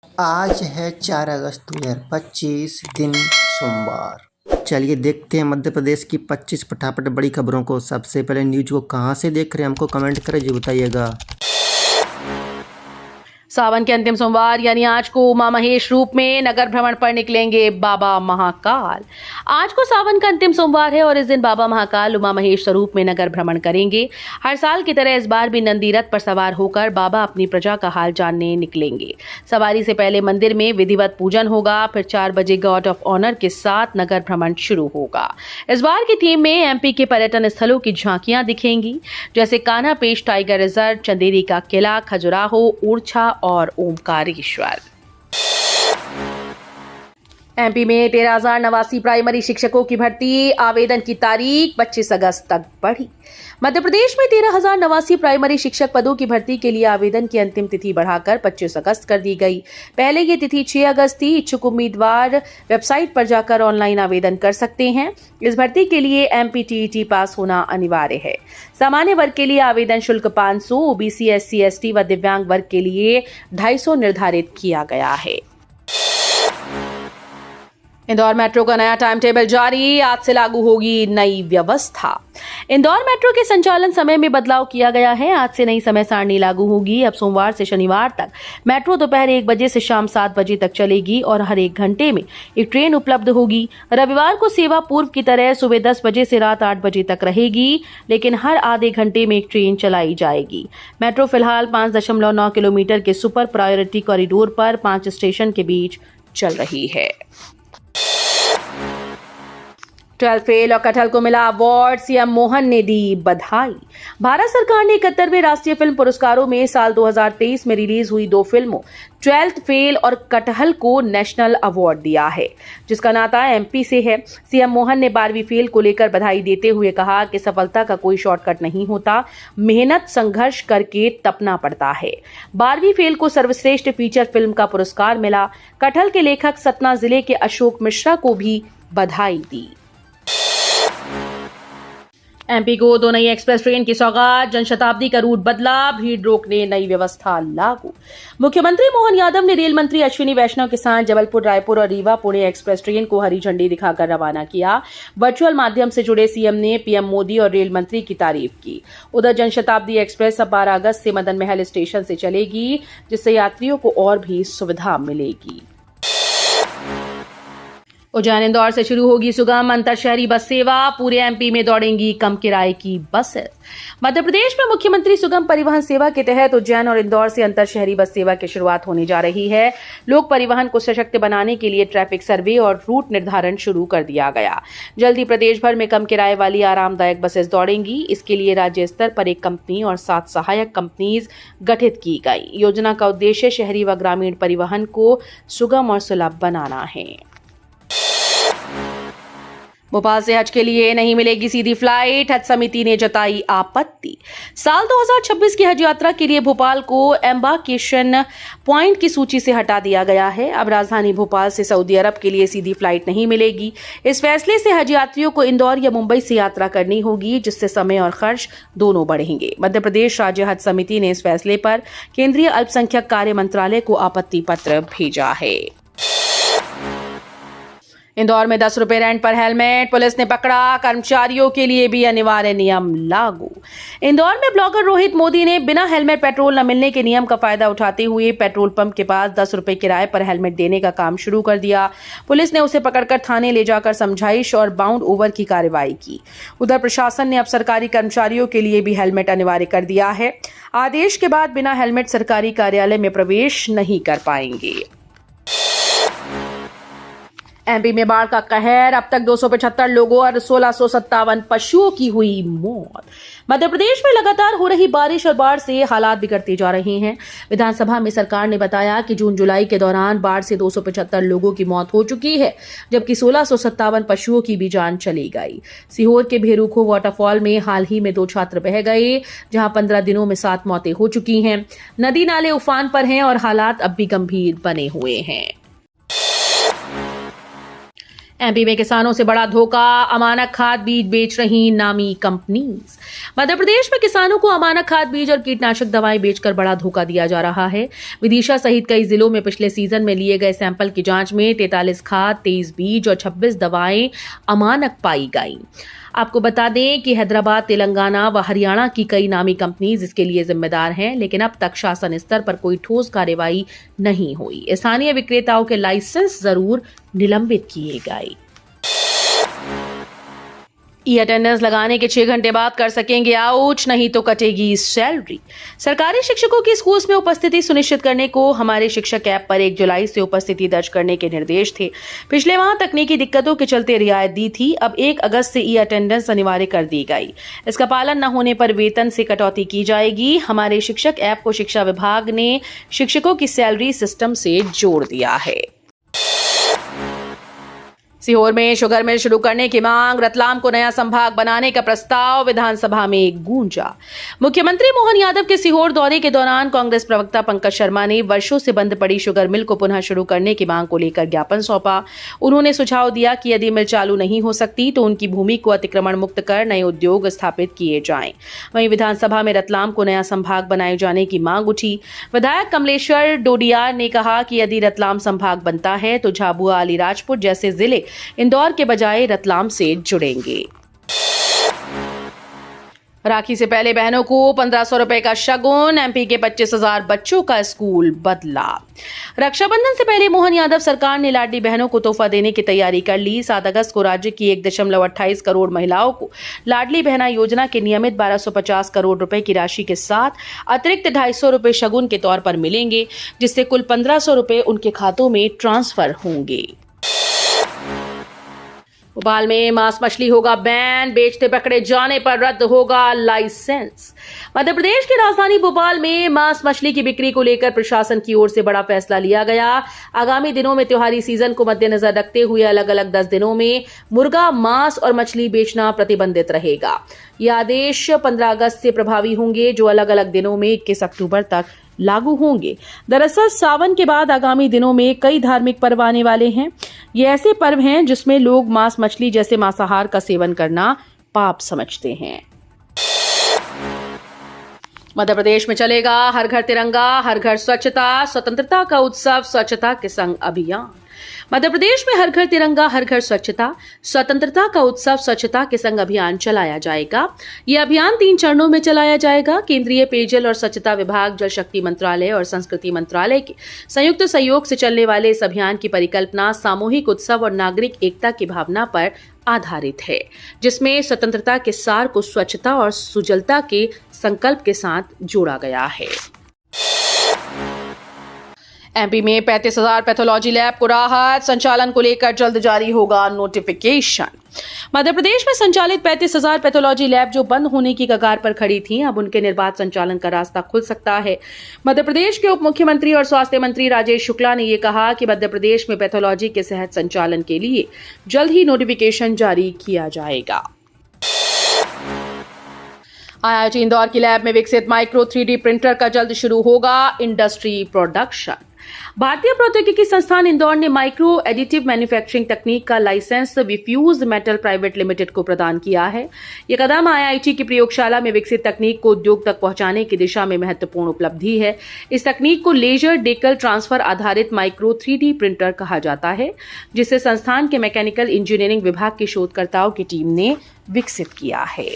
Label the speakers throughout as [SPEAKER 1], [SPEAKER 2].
[SPEAKER 1] आज है 4 अगस्त 2025 दिन सोमवार। चलिए देखते हैं मध्य प्रदेश की 25 फटाफट बड़ी खबरों को। सबसे पहले न्यूज को कहां से देख रहे हैं हमको कमेंट करें जी बताइएगा।
[SPEAKER 2] सावन के अंतिम सोमवार यानी आज को उमा महेश रूप में नगर भ्रमण पर निकलेंगे बाबा महाकाल। आज को सावन का अंतिम सोमवार है और इस दिन बाबा महाकाल उमा महेश स्वरूप में नगर भ्रमण करेंगे। हर साल की तरह इस बार भी नंदी रथ पर सवार होकर बाबा अपनी प्रजा का हाल जानने निकलेंगे। सवारी से पहले मंदिर में विधिवत पूजन होगा, फिर 4 बजे गार्ड ऑफ ऑनर के साथ नगर भ्रमण शुरू होगा। इस बार की थीम में एमपी के पर्यटन स्थलों की झांकियां दिखेंगी, जैसे कान्हा पेश टाइगर रिजर्व, चंदेरी का किला, खजुराहो, ओरछा और ओमकारेश्वर। एमपी में 13,089 प्राइमरी शिक्षकों की भर्ती, आवेदन की तारीख 25 अगस्त तक बढ़ी। मध्य प्रदेश में 13,089 प्राइमरी शिक्षक पदों की भर्ती के लिए आवेदन की अंतिम तिथि बढ़ाकर 25 अगस्त कर दी गई। पहले ये तिथि 6 अगस्त थी। इच्छुक उम्मीदवार वेबसाइट पर जाकर ऑनलाइन आवेदन कर सकते हैं। इस भर्ती के लिए एमपीटीईटी पास होना अनिवार्य है। सामान्य वर्ग के लिए आवेदन शुल्क 500, ओबीसी, एससी, एसटी व दिव्यांग वर्ग के लिए 250 निर्धारित किया गया है। इंदौर मेट्रो का नया टाइम टेबल जारी, आज से लागू होगी नई व्यवस्था। इंदौर मेट्रो के संचालन समय में बदलाव किया गया है। आज से नई समय सारणी लागू होगी। अब सोमवार से शनिवार तक मेट्रो दोपहर 1 बजे से शाम 7 बजे तक चलेगी और हर 1 घंटे में एक ट्रेन उपलब्ध होगी। रविवार को सेवा पूर्व की तरह सुबह 10 बजे से रात 8 बजे तक रहेगी, लेकिन हर आधे घंटे में एक ट्रेन चलाई जाएगी। मेट्रो फिलहाल 5.9 किलोमीटर के सुपर प्रायोरिटी कॉरिडोर पर 5 स्टेशन के बीच चल रही है। 12 फेल और कटहल को मिला अवार्ड, सीएम मोहन ने दी बधाई। भारत सरकार ने 71वें राष्ट्रीय फिल्म पुरस्कारों में साल 2023 में रिलीज हुई 2 फिल्मों 12th फेल और कटहल को नेशनल अवार्ड दिया है, जिसका नाता एमपी से है। सीएम मोहन ने 12वीं फेल को लेकर बधाई देते हुए कहा कि सफलता का कोई शॉर्टकट नहीं होता, मेहनत संघर्ष करके तपना पड़ता है। 12वीं फेल को सर्वश्रेष्ठ फीचर फिल्म का पुरस्कार मिला। कटहल के लेखक सतना जिले के अशोक मिश्रा को भी बधाई दी। एमपी को 2 नई एक्सप्रेस ट्रेन की सौगात, जनशताब्दी का रूट बदला, भीड़ रोकने नई व्यवस्था लागू। मुख्यमंत्री मोहन यादव ने रेल मंत्री अश्विनी वैष्णव के साथ जबलपुर, रायपुर और रीवा पुणे एक्सप्रेस ट्रेन को हरी झंडी दिखाकर रवाना किया। वर्चुअल माध्यम से जुड़े सीएम ने पीएम मोदी और रेल मंत्री की तारीफ की। उधर जनशताब्दी एक्सप्रेस अब 12 अगस्त से मदन महल स्टेशन से चलेगी, जिससे यात्रियों को और भी सुविधा मिलेगी। उज्जैन इंदौर से शुरू होगी सुगम अंतर शहरी बस सेवा, पूरे एमपी में दौड़ेंगी कम किराए की बसेस। मध्य प्रदेश में मुख्यमंत्री सुगम परिवहन सेवा के तहत उज्जैन और इंदौर से अंतर शहरी बस सेवा की शुरुआत होने जा रही है। लोक परिवहन को सशक्त बनाने के लिए ट्रैफिक सर्वे और रूट निर्धारण शुरू कर दिया गया। जल्द ही प्रदेश भर में कम किराए वाली आरामदायक बसेस दौड़ेंगी। इसके लिए राज्य स्तर पर एक कंपनी और 7 सहायक कंपनीज गठित की गई। योजना का उद्देश्य शहरी व ग्रामीण परिवहन को सुगम और सुलभ बनाना है। भोपाल से हज के लिए नहीं मिलेगी सीधी फ्लाइट, हज समिति ने जताई आपत्ति। साल 2026 की हज यात्रा के लिए भोपाल को एम्बार्केशन पॉइंट की सूची से हटा दिया गया है। अब राजधानी भोपाल से सऊदी अरब के लिए सीधी फ्लाइट नहीं मिलेगी। इस फैसले से हज यात्रियों को इंदौर या मुंबई से यात्रा करनी होगी, जिससे समय और खर्च दोनों बढ़ेंगे। मध्य प्रदेश राज्य हज समिति ने इस फैसले पर केंद्रीय अल्पसंख्यक कार्य मंत्रालय को आपत्ति पत्र भेजा है। इंदौर में 10 रुपए रेंट पर हेलमेट, पुलिस ने पकड़ा, कर्मचारियों के लिए भी अनिवार्य नियम लागू। इंदौर में ब्लॉगर रोहित मोदी ने बिना हेलमेट पेट्रोल न मिलने के नियम का फायदा उठाते हुए पेट्रोल पंप के पास 10 रुपए किराए पर हेलमेट देने का काम शुरू कर दिया। पुलिस ने उसे पकड़कर थाने ले जाकर समझाइश और बाउंड ओवर की कार्रवाई की। उधर प्रशासन ने अब सरकारी कर्मचारियों के लिए भी हेलमेट अनिवार्य कर दिया है। आदेश के बाद बिना हेलमेट सरकारी कार्यालय में प्रवेश नहीं कर पाएंगे। एमपी में बाढ़ का कहर, अब तक 275 लोगों और 1657 पशुओं की हुई मौत। मध्य प्रदेश में लगातार हो रही बारिश और बाढ़ से हालात बिगड़ते जा रहे हैं। विधानसभा में सरकार ने बताया कि जून जुलाई के दौरान बाढ़ से 275 लोगों की मौत हो चुकी है, जबकि 1657 पशुओं की भी जान चली गई। सीहोर के भेरूखो वाटरफॉल में हाल ही में 2 छात्र बह गए, जहां 15 दिनों में 7 मौतें हो चुकी हैं। नदी नाले उफान पर हैं और हालात अब भी गंभीर बने हुए हैं। एमपी में किसानों से बड़ा धोखा, अमानक खाद बीज बेच रही नामी कंपनीज। मध्य प्रदेश में किसानों को अमानक खाद बीज और कीटनाशक दवाएं बेचकर बड़ा धोखा दिया जा रहा है। विदिशा सहित कई जिलों में पिछले सीजन में लिए गए सैंपल की जांच में 43 खाद, 23 बीज और 26 दवाएं अमानक पाई गई। आपको बता दें कि हैदराबाद, तेलंगाना व हरियाणा की कई नामी कंपनीज इसके लिए जिम्मेदार हैं, लेकिन अब तक शासन स्तर पर कोई ठोस कार्रवाई नहीं हुई। स्थानीय विक्रेताओं के लाइसेंस जरूर निलंबित किए गए। ई अटेंडेंस लगाने के 6 घंटे बाद कर सकेंगे आउट, नहीं तो कटेगी सैलरी। सरकारी शिक्षकों की स्कूल्स में उपस्थिति सुनिश्चित करने को हमारे शिक्षक ऐप पर 1 जुलाई से उपस्थिति दर्ज करने के निर्देश थे। पिछले माह तकनीकी दिक्कतों के चलते रियायत दी थी, अब 1 अगस्त से ई अटेंडेंस अनिवार्य कर दी गई। इसका पालन न होने पर वेतन से कटौती की जाएगी। हमारे शिक्षक ऐप को शिक्षा विभाग ने शिक्षकों की सैलरी सिस्टम से जोड़ दिया है। सीहोर में शुगर मिल शुरू करने की मांग, रतलाम को नया संभाग बनाने का प्रस्ताव विधानसभा में गूंजा। मुख्यमंत्री मोहन यादव के सीहोर दौरे के दौरान कांग्रेस प्रवक्ता पंकज शर्मा ने वर्षों से बंद पड़ी शुगर मिल को पुनः शुरू करने की मांग को लेकर ज्ञापन सौंपा। उन्होंने सुझाव दिया कि यदि मिल चालू नहीं हो सकती तो उनकी भूमि को अतिक्रमण मुक्त कर नए उद्योग स्थापित किए जाएं। वहीं विधानसभा में रतलाम को नया संभाग बनाए जाने की मांग उठी। विधायक कमलेश्वर डोडियार ने कहा कि यदि रतलाम संभाग बनता है तो झाबुआ, अलीराजपुर जैसे जिले इंदौर के बजाय रतलाम से जुड़ेंगे। राखी से पहले बहनों को 1500 रुपए का शगुन, एमपी के 25,000 बच्चों का स्कूल बदला। रक्षाबंधन से पहले मोहन यादव सरकार ने लाडली बहनों को तोहफा देने की तैयारी कर ली। 7 अगस्त को राज्य की 1.28 करोड़ महिलाओं को लाडली बहना योजना के नियमित 1250 करोड़ रुपए की राशि के साथ अतिरिक्त 250 रुपए शगुन के तौर पर मिलेंगे, जिससे कुल 1500 रुपए उनके खातों में ट्रांसफर होंगे। भोपाल में मांस मछली होगा बैन, बेचते पकड़े जाने पर रद्द होगा लाइसेंस। मध्य प्रदेश की राजधानी भोपाल में मांस मछली की बिक्री को लेकर प्रशासन की ओर से बड़ा फैसला लिया गया। आगामी दिनों में त्योहारी सीजन को मद्देनजर रखते हुए अलग अलग 10 दिनों में मुर्गा, मांस और मछली बेचना प्रतिबंधित रहेगा। ये आदेश 15 अगस्त से प्रभावी होंगे, जो अलग अलग दिनों में 21 अक्टूबर तक लागू होंगे। दरअसल सावन के बाद आगामी दिनों में कई धार्मिक पर्व आने वाले हैं। ये ऐसे पर्व हैं जिसमें लोग मांस मछली जैसे मांसाहार का सेवन करना पाप समझते हैं। मध्य प्रदेश में चलेगा हर घर तिरंगा, हर घर स्वच्छता, स्वतंत्रता का उत्सव स्वच्छता के संग अभियान। मध्य प्रदेश में हर घर तिरंगा, हर घर स्वच्छता, स्वतंत्रता का उत्सव स्वच्छता के संग अभियान चलाया जाएगा। यह अभियान 3 चरणों में चलाया जाएगा। केंद्रीय पेयजल और स्वच्छता विभाग, जल शक्ति मंत्रालय और संस्कृति मंत्रालय के संयुक्त सहयोग से चलने वाले इस अभियान की परिकल्पना सामूहिक उत्सव और नागरिक एकता की भावना पर आधारित है, जिसमें स्वतंत्रता के सार को स्वच्छता और सुजलता के संकल्प के साथ जोड़ा गया है। एमपी में 35,000 पैथोलॉजी लैब को राहत, संचालन को लेकर जल्द जारी होगा नोटिफिकेशन। मध्य प्रदेश में संचालित 35,000 पैथोलॉजी लैब जो बंद होने की कगार पर खड़ी थीं, अब उनके निर्बाध संचालन का रास्ता खुल सकता है। मध्य प्रदेश के उप मुख्यमंत्री और स्वास्थ्य मंत्री राजेश शुक्ला ने यह कहा कि मध्य प्रदेश में पैथोलॉजी के सहज संचालन के लिए जल्द ही नोटिफिकेशन जारी किया जाएगा। आईआईटी इंदौर की लैब में विकसित माइक्रो 3D प्रिंटर का जल्द शुरू होगा इंडस्ट्री प्रोडक्शन। भारतीय प्रौद्योगिकी संस्थान इंदौर ने माइक्रो एडिटिव मैन्युफैक्चरिंग तकनीक का लाइसेंस विफ्यूज मेटल प्राइवेट लिमिटेड को प्रदान किया है। यह कदम आईआईटी की प्रयोगशाला में विकसित तकनीक को उद्योग तक पहुंचाने की दिशा में महत्वपूर्ण उपलब्धि है। इस तकनीक को लेजर डेकल ट्रांसफर आधारित माइक्रो 3D प्रिंटर कहा जाता है, जिसे संस्थान के मैकेनिकल इंजीनियरिंग विभाग के शोधकर्ताओं की टीम ने विकसित किया है।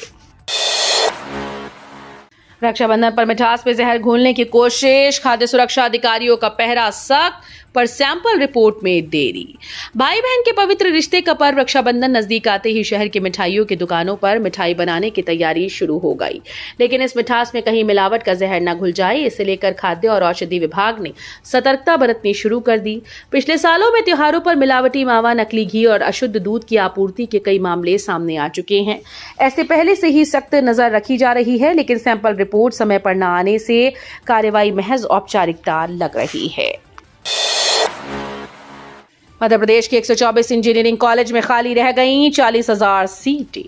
[SPEAKER 2] रक्षाबंधन पर मिठास में जहर घोलने की कोशिश, खाद्य सुरक्षा अधिकारियों का पहरा सख्त, पर सैंपल रिपोर्ट में देरी। भाई बहन के पवित्र रिश्ते का पर्व रक्षाबंधन नजदीक आते ही शहर की मिठाइयों की दुकानों पर मिठाई बनाने की तैयारी शुरू हो गई, लेकिन इस मिठास में कहीं मिलावट का जहर न घुल जाए, इसे लेकर खाद्य और औषधि विभाग ने सतर्कता बरतनी शुरू कर दी। पिछले सालों में त्योहारों पर मिलावटी मावा, नकली घी और अशुद्ध दूध की आपूर्ति के कई मामले सामने आ चुके हैं। ऐसे पहले से ही सख्त नजर रखी जा रही है, लेकिन सैंपल रिपोर्ट समय पर न आने से कार्रवाई महज औपचारिकता लग रही है। मध्य प्रदेश के 124 इंजीनियरिंग कॉलेज में खाली रह गईं 40,000 सीटें।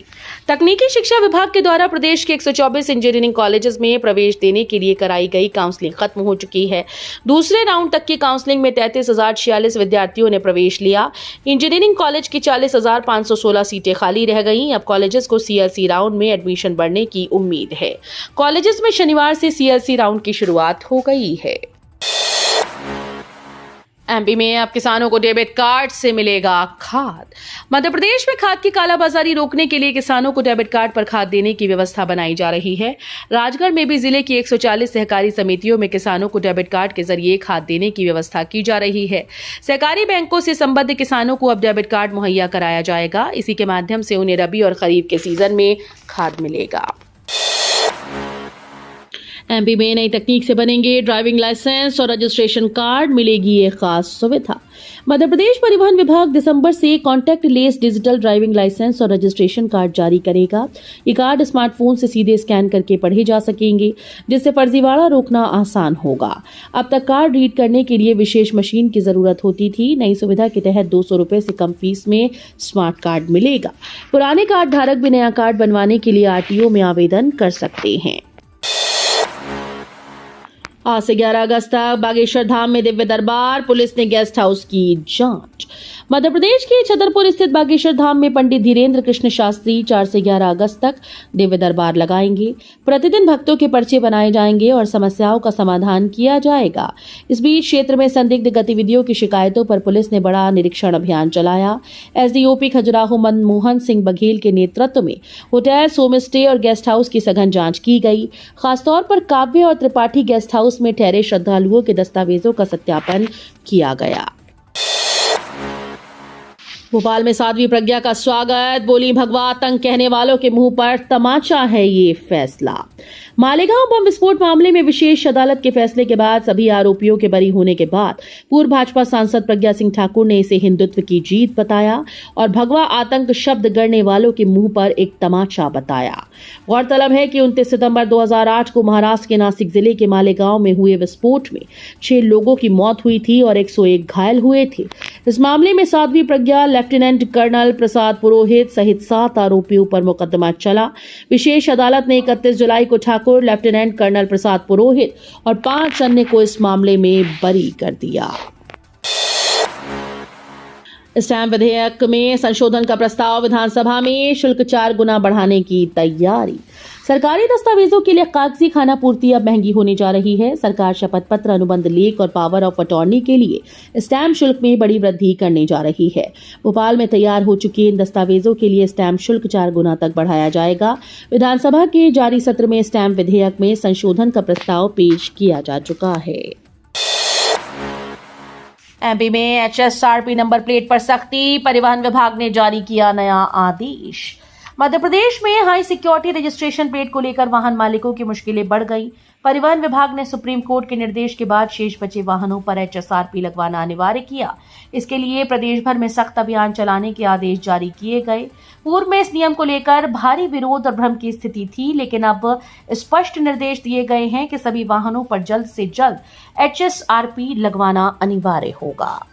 [SPEAKER 2] तकनीकी शिक्षा विभाग के द्वारा प्रदेश के 124 इंजीनियरिंग कॉलेजेस में प्रवेश देने के लिए कराई गई काउंसलिंग खत्म हो चुकी है। दूसरे राउंड तक की काउंसलिंग में 33,046 विद्यार्थियों ने प्रवेश लिया। इंजीनियरिंग कॉलेज की 40,516 सीटें खाली रह गईं। अब कॉलेजेस को सीएलसी राउंड में एडमिशन बढ़ने की उम्मीद है। कॉलेजेस में शनिवार से सीएलसी राउंड की शुरुआत हो गई है। एमपी में अब किसानों को डेबिट कार्ड से मिलेगा खाद। मध्य प्रदेश में खाद की कालाबाजारी रोकने के लिए किसानों को डेबिट कार्ड पर खाद देने की व्यवस्था बनाई जा रही है। राजगढ़ में भी जिले की 140 सहकारी समितियों में किसानों को डेबिट कार्ड के जरिए खाद देने की व्यवस्था की जा रही है। सहकारी बैंकों से संबद्ध किसानों को अब डेबिट कार्ड मुहैया कराया जाएगा। इसी के माध्यम से उन्हें रबी और खरीफ के सीजन में खाद मिलेगा। एमपी में नई तकनीक से बनेंगे ड्राइविंग लाइसेंस और रजिस्ट्रेशन कार्ड, मिलेगी ये खास सुविधा। मध्य प्रदेश परिवहन विभाग दिसंबर से contactless digital driving licence और रजिस्ट्रेशन कार्ड जारी करेगा। ये कार्ड स्मार्टफोन से सीधे स्कैन करके पढ़े जा सकेंगे, जिससे फर्जीवाड़ा रोकना आसान होगा। अब तक कार्ड रीड करने के लिए विशेष मशीन की जरूरत होती थी। नई सुविधा के तहत 200 रुपए से कम फीस में स्मार्ट कार्ड मिलेगा। पुराने कार्ड धारक भी नया कार्ड बनवाने के लिए आरटीओ में आवेदन कर सकते हैं। आज से 11 अगस्त तक बागेश्वर धाम में दिव्य दरबार, पुलिस ने गेस्ट हाउस की जांच। मध्य प्रदेश के छतरपुर स्थित बागेश्वर धाम में पंडित धीरेन्द्र कृष्ण शास्त्री 4 से 11 अगस्त तक दिव्य दरबार लगाएंगे। प्रतिदिन भक्तों के पर्चे बनाए जाएंगे और समस्याओं का समाधान किया जाएगा। इस बीच क्षेत्र में संदिग्ध गतिविधियों की शिकायतों पर पुलिस ने बड़ा निरीक्षण अभियान चलाया। एसडीओपी खजुराहो मनमोहन सिंह बघेल के नेतृत्व में होटल, होम स्टे और गेस्ट हाउस की सघन जांच की गई। खासतौर पर काव्य और त्रिपाठी गेस्ट हाउस में ठहरे श्रद्धालुओं के दस्तावेजों का सत्यापन किया गया। भोपाल में साध्वी प्रज्ञा का स्वागत, बोली भगवा आतंक, कहने वालों के मुंह पर तमाचा है ये फैसला। मालेगांव बम विस्फोट मामले में विशेष अदालत के फैसले के बाद सभी आरोपियों के बरी होने के बाद पूर्व भाजपा सांसद प्रज्ञा सिंह ठाकुर ने इसे हिंदुत्व की जीत बताया और भगवा आतंक शब्द गढ़ने वालों के मुंह पर एक तमाचा बताया। गौरतलब है कि 29 सितंबर 2008 को महाराष्ट्र के नासिक जिले के मालेगांव में हुए विस्फोट में 6 लोगों की मौत हुई थी और 101 घायल हुए थे। इस मामले में साध्वी प्रज्ञा, लेफ्टिनेंट कर्नल प्रसाद पुरोहित सहित 7 आरोपियों पर मुकदमा चला। विशेष अदालत ने 31 जुलाई को ठाकुर, लेफ्टिनेंट कर्नल प्रसाद पुरोहित और 5 अन्य को इस मामले में बरी कर दिया। स्टैम्प विधेयक में संशोधन का प्रस्ताव, विधानसभा में शुल्क 4 गुना बढ़ाने की तैयारी। सरकारी दस्तावेजों के लिए कागजी खानापूर्ति अब महंगी होने जा रही है। सरकार शपथ पत्र, अनुबंध लेख और पावर ऑफ अटॉर्नी के लिए स्टैम्प शुल्क में बड़ी वृद्धि करने जा रही है। भोपाल में तैयार हो चुके इन दस्तावेजों के लिए स्टैम्प शुल्क 4 गुना तक बढ़ाया जाएगा। विधानसभा के जारी सत्र में स्टैम्प विधेयक में संशोधन का प्रस्ताव पेश किया जा चुका है। एमपी में एचएसआरपी नंबर प्लेट पर सख्ती, परिवहन विभाग ने जारी किया नया आदेश। मध्य प्रदेश में हाई सिक्योरिटी रजिस्ट्रेशन प्लेट को लेकर वाहन मालिकों की मुश्किलें बढ़ गई। परिवहन विभाग ने सुप्रीम कोर्ट के निर्देश के बाद शेष बचे वाहनों पर एचएसआरपी लगवाना अनिवार्य किया। इसके लिए प्रदेश भर में सख्त अभियान चलाने के आदेश जारी किए गए। पूर्व में इस नियम को लेकर भारी विरोध और भ्रम की स्थिति थी, लेकिन अब स्पष्ट निर्देश दिए गए हैं कि सभी वाहनों पर जल्द से जल्द एचएसआरपी लगवाना अनिवार्य होगा।